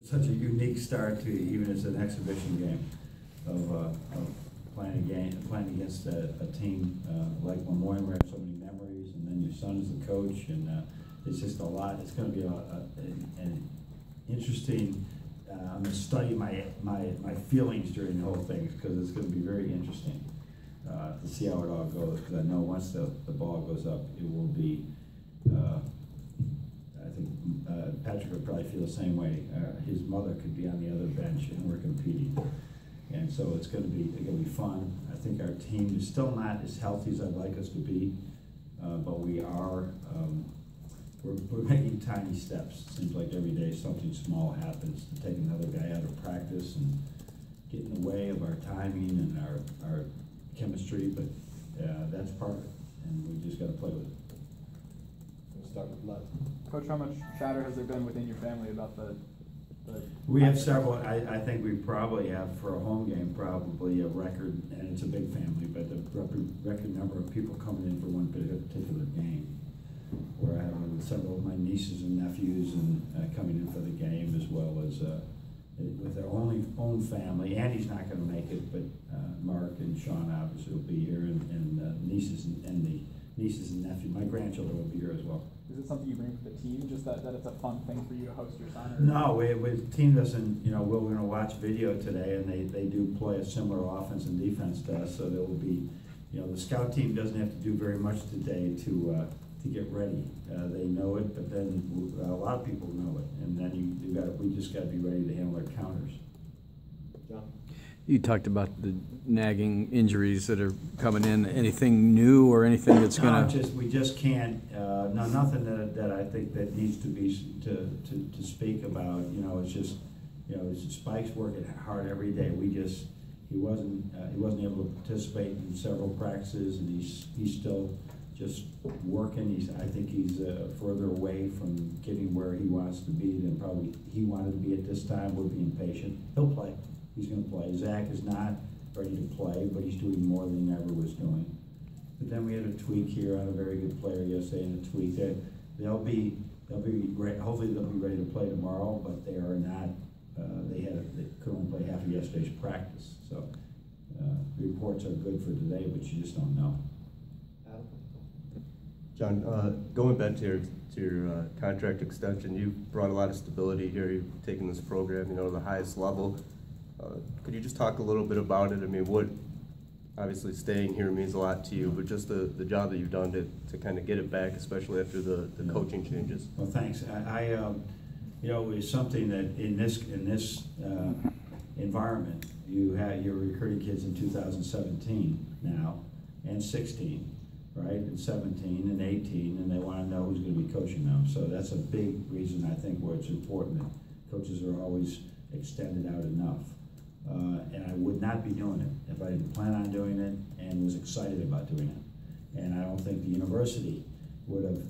Such a unique start to even as an exhibition game of playing against a team like Lemoyne, where you have so many memories, and then your son is the coach, and it's just a lot. It's going to be an interesting. I'm going to study my feelings during the whole thing because it's going to be very interesting to see how it all goes. Because I know once the ball goes up, it will be. I think Patrick would probably feel the same way. His mother could be on the other bench, and we're competing, and so it's going to be fun. I think our team is still not as healthy as I'd like us to be, but we are. We're making tiny steps. It seems like every day something small happens to take another guy out of practice and get in the way of our timing and our chemistry. But that's part of it, and we just got to play with it. We'll start with Lev. Coach, how much chatter has there been within your family about the We have several. I think we probably have, for a home game, probably a record, and it's a big family, but the record number of people coming in for one particular game. Where I have several of my nieces and nephews and coming in for the game, as well as with their own family. Andy's not going to make it, but Mark and Sean obviously will be here, and nieces and the nieces and nephews. My grandchildren will be here as well. Is it something you bring for the team, just that it's a fun thing for you to host your son? Or? No, the team doesn't. We're going to watch video today, and they do play a similar offense and defense to us, so there will be. The scout team doesn't have to do very much today to get ready. They know it, but then a lot of people know it, and then we just got to be ready to handle our counters. John? You talked about the nagging injuries that are coming in. Anything new or anything that's going to? We just can't. No, nothing that I think that needs to be to speak about. It's just Spike's working hard every day. He wasn't able to participate in several practices, and he's still just working. I think he's further away from getting where he wants to be than probably he wanted to be at this time. We're being patient. He'll play. He's going to play. Zach is not ready to play, but he's doing more than he ever was doing. But then we had a tweak here on a very good player yesterday, and a tweak that they'll be great. Hopefully they'll be ready to play tomorrow, but they are not. They could only play half of yesterday's practice. So the reports are good for today, but you just don't know. John, going back to your contract extension, you've brought a lot of stability here. You've taken this program, to the highest level. Could you just talk a little bit about it? I mean, obviously staying here means a lot to you, but just the job that you've done to kind of get it back, especially after the coaching changes. Well, thanks. It's something that in this environment, you're recruiting kids in 2017 now and 16. Right, and 17 and 18, and they want to know who's going to be coaching them. So that's a big reason, I think, where it's important that coaches are always extended out enough. And I would not be doing it if I didn't plan on doing it and was excited about doing it. And I don't think the university would have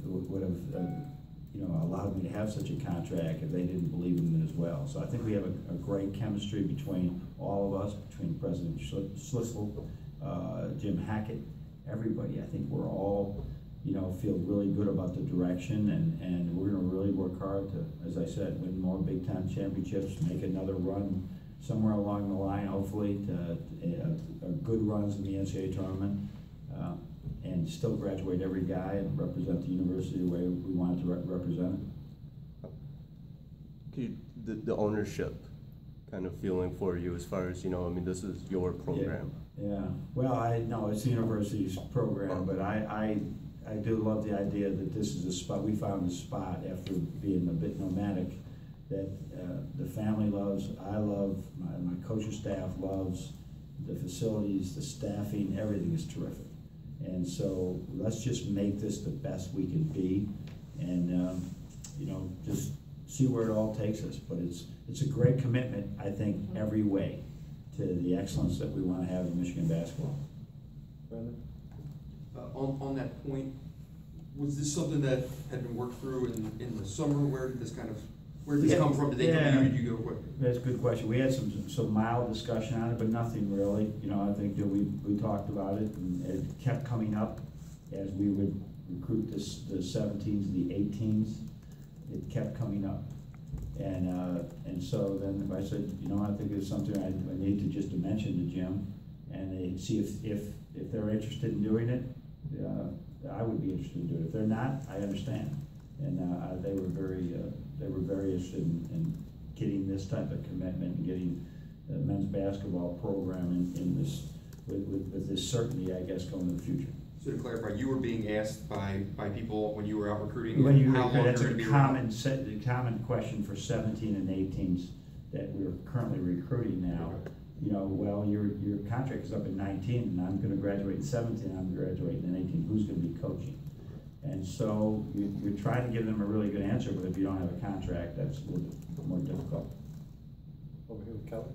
allowed me to have such a contract if they didn't believe in it as well. So I think we have a great chemistry between all of us, between President Schlissel, Jim Hackett, everybody. I think we're all, feel really good about the direction, and we're going to really work hard to, as I said, win more Big Ten championships, make another run somewhere along the line, hopefully, to good runs in the NCAA tournament, and still graduate every guy and represent the university the way we want to represent it. The ownership kind of feeling for you as far as, this is your program. Yeah. Well, it's the university's program, but I do love the idea that this is a spot. We found a spot after being a bit nomadic that the family loves, I love, my coaching staff loves, the facilities, the staffing, everything is terrific. And so let's just make this the best we can be, and just see where it all takes us. But it's a great commitment, I think, every way to the excellence that we want to have in Michigan basketball. Brandon? On that point, was this something that had been worked through in the summer? Where did this come from? Did they come to you? Did you go quick? That's a good question. We had some mild discussion on it, but nothing really. I think that we talked about it, and it kept coming up as we would recruit the 17s, the 18s. It kept coming up, and so. so then I said, you know, I think it's something I need to just to mention to Jim, and they see if they're interested in doing it, I would be interested in doing it. If they're not, I understand. And they were very interested in getting this type of commitment and getting the men's basketball program in this with this certainty, I guess, going into the future. So to clarify, you were being asked by people when you were out recruiting, When you how long that's you're a going to be common question for 17 and 18s that we're currently recruiting now. You know, well, your contract is up in 19, and I'm going to graduate in 17. I'm graduating in 18. Who's going to be coaching? And so you're trying to give them a really good answer, but if you don't have a contract, that's a little bit more difficult. Over here with Kelly.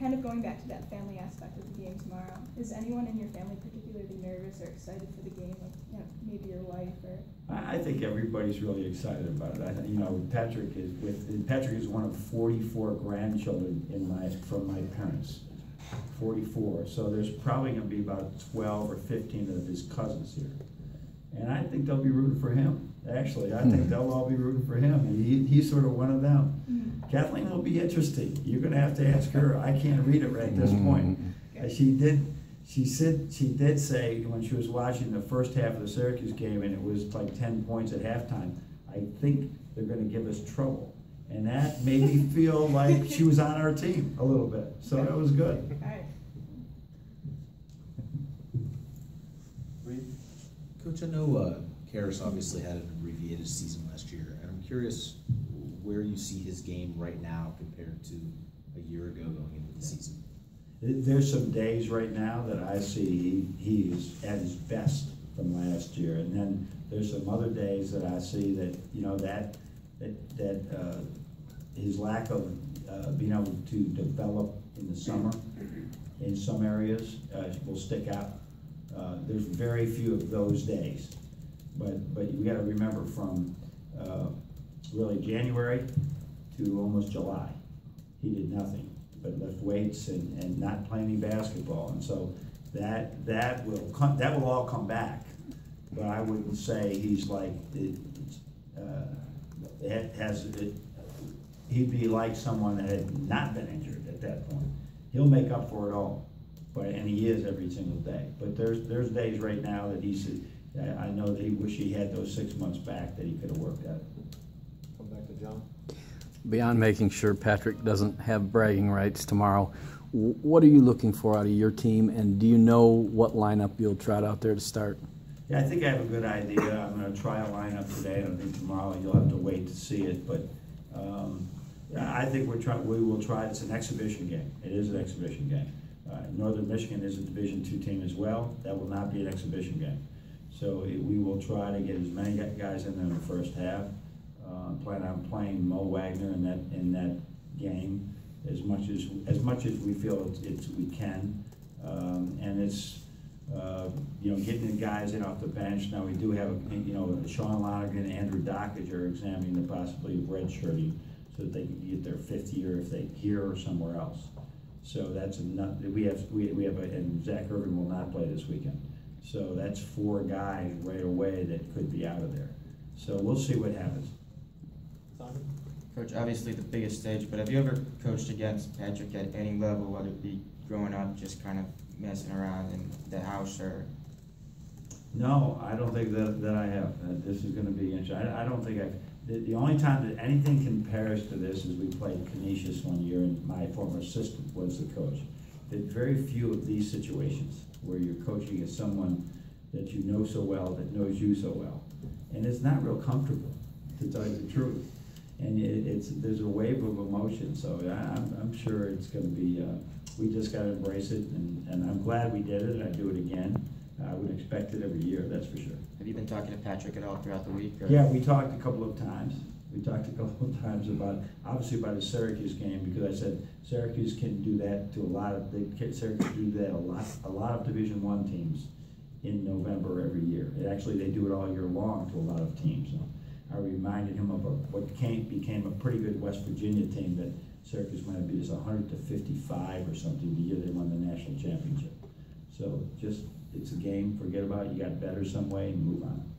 Kind of going back to that family aspect of the game tomorrow, is anyone in your family particularly nervous or excited for the game? Like, you know, maybe your wife or? I think everybody's really excited about it. You know, Patrick is one of 44 grandchildren from my parents. 44. So there's probably going to be about 12 or 15 of his cousins here. And I think they'll be rooting for him. Actually, I think they'll all be rooting for him. And he's sort of one of them. Mm-hmm. Kathleen will be interesting. You're going to have to ask her. I can't read it right at this point. She did say when she was watching the first half of the Syracuse game, and it was like 10 points at halftime, I think they're going to give us trouble. And that made me feel like she was on our team a little bit. So that was good. All right. Coach, I know Karis obviously had an abbreviated season last year, and I'm curious where you see his game right now compared to a year ago going into the season. There's some days right now that I see he is at his best from last year, and then there's some other days that I see that, you know, that his lack of being able to develop in the summer in some areas will stick out. There's very few of those days, but you got to remember from really January to almost July, he did nothing but lift weights and not play any basketball, and so that will all come back. But I wouldn't say he's like he'd be like someone that had not been injured at that point. He'll make up for it all. And he is every single day. But there's days right now that I know that he wish he had those 6 months back that he could have worked at. Come back to John. Beyond making sure Patrick doesn't have bragging rights tomorrow, what are you looking for out of your team, and do you know what lineup you'll trot out there to start? Yeah, I think I have a good idea. I'm going to try a lineup today. I don't think tomorrow you'll have to wait to see it, but I think we will try. It's an exhibition game. It is an exhibition game. Northern Michigan is a Division II team as well. That will not be an exhibition game. So we will try to get as many guys in there in the first half. Plan on playing Mo Wagner in that game as much as we feel we can, and it's you know, getting the guys in off the bench. Now we do have Sean Lonergan and Andrew Dockage are examining the possibility of redshirting so that they can get their 5th year if they here or somewhere else. So that's enough. And Zach Irvin will not play this weekend. So that's 4 guys right away that could be out of there. So we'll see what happens. Simon? Coach, obviously the biggest stage, but have you ever coached against Patrick at any level, whether it be growing up just kind of messing around in the house or? No, I don't think that I have. This is going to be interesting. I don't think I've. The only time that anything compares to this is we played Canisius one year, and my former assistant was the coach. Did very few of these situations where you're coaching as someone that you know so well, that knows you so well, and it's not real comfortable, to tell you the truth. And there's a wave of emotion, so I'm sure it's going to be. We just got to embrace it, and I'm glad we did it. And I do it again. I would expect it every year, that's for sure. Have you been talking to Patrick at all throughout the week? Or? Yeah, we talked a couple of times. About, obviously about the Syracuse game, because I said Syracuse can do that to Syracuse do that a lot of Division I teams in November every year. They do it all year long to a lot of teams. So I reminded him of what became a pretty good West Virginia team that Syracuse might have beat us 100-55 or something the year they won the national championship. So just, it's a game, forget about it, you got better some way and move on.